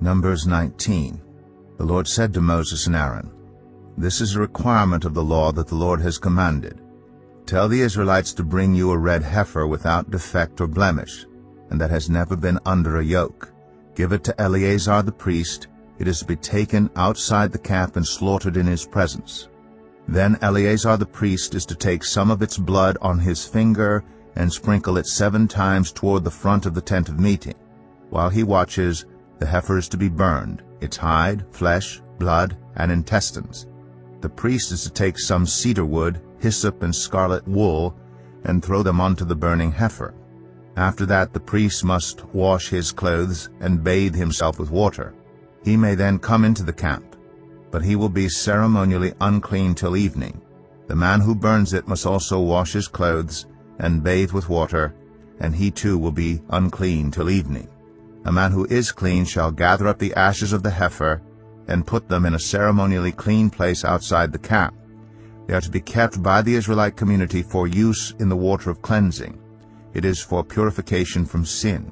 Numbers 19. The Lord said to Moses and Aaron, "This is a requirement of the law that the Lord has commanded. Tell the Israelites to bring you a red heifer without defect or blemish, and that has never been under a yoke. Give it to Eleazar the priest. It is to be taken outside the camp and slaughtered in his presence. Then Eleazar the priest is to take some of its blood on his finger and sprinkle it 7 times toward the front of the tent of meeting. While he watches, the heifer is to be burned, its hide, flesh, blood, and intestines. The priest is to take some cedar wood, hyssop, and scarlet wool, and throw them onto the burning heifer. After that the priest must wash his clothes and bathe himself with water. He may then come into the camp, but he will be ceremonially unclean till evening. The man who burns it must also wash his clothes and bathe with water, and he too will be unclean till evening. A man who is clean shall gather up the ashes of the heifer and put them in a ceremonially clean place outside the camp. They are to be kept by the Israelite community for use in the water of cleansing. It is for purification from sin.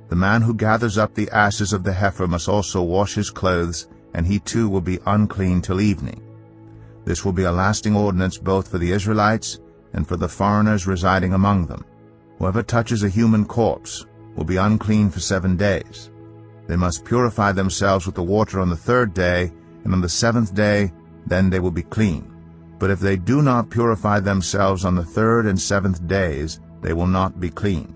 The man who gathers up the ashes of the heifer must also wash his clothes, and he too will be unclean till evening. This will be a lasting ordinance both for the Israelites and for the foreigners residing among them. Whoever touches a human corpse will be unclean for 7 days. They must purify themselves with the water on the 3rd day, and on the 7th day then they will be clean. But if they do not purify themselves on the 3rd and 7th days, they will not be clean.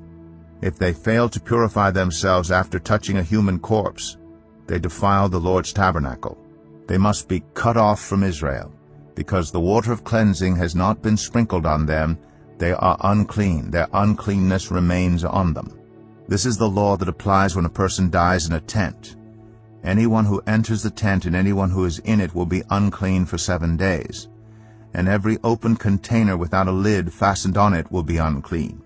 If they fail to purify themselves after touching a human corpse, they defile the Lord's tabernacle. They must be cut off from Israel. Because the water of cleansing has not been sprinkled on them, they are unclean. Their uncleanness remains on them. This is the law that applies when a person dies in a tent. Anyone who enters the tent and anyone who is in it will be unclean for 7 days. And every open container without a lid fastened on it will be unclean.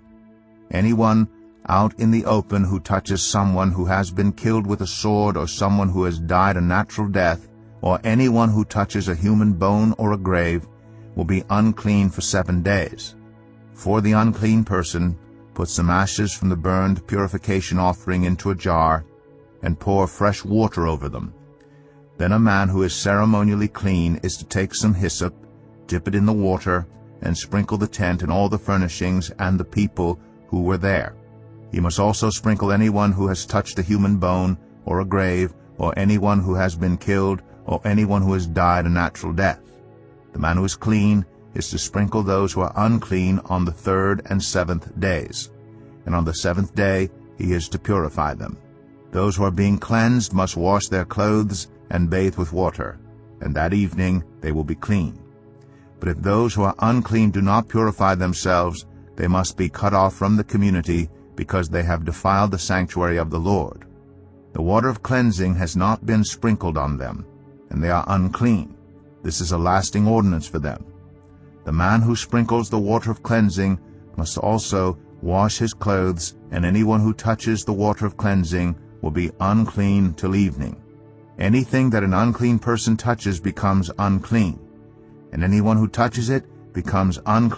Anyone out in the open who touches someone who has been killed with a sword, or someone who has died a natural death, or anyone who touches a human bone or a grave, will be unclean for 7 days. For the unclean person, put some ashes from the burned purification offering into a jar, and pour fresh water over them. Then a man who is ceremonially clean is to take some hyssop, dip it in the water, and sprinkle the tent and all the furnishings and the people who were there. He must also sprinkle anyone who has touched a human bone or a grave, or anyone who has been killed, or anyone who has died a natural death. The man who is clean is to sprinkle those who are unclean on the 3rd and 7th days, and on the 7th day he is to purify them. Those who are being cleansed must wash their clothes and bathe with water, and that evening they will be clean. But if those who are unclean do not purify themselves, they must be cut off from the community, because they have defiled the sanctuary of the Lord. The water of cleansing has not been sprinkled on them, and they are unclean. This is a lasting ordinance for them. The man who sprinkles the water of cleansing must also wash his clothes, and anyone who touches the water of cleansing will be unclean till evening. Anything that an unclean person touches becomes unclean, and anyone who touches it becomes unclean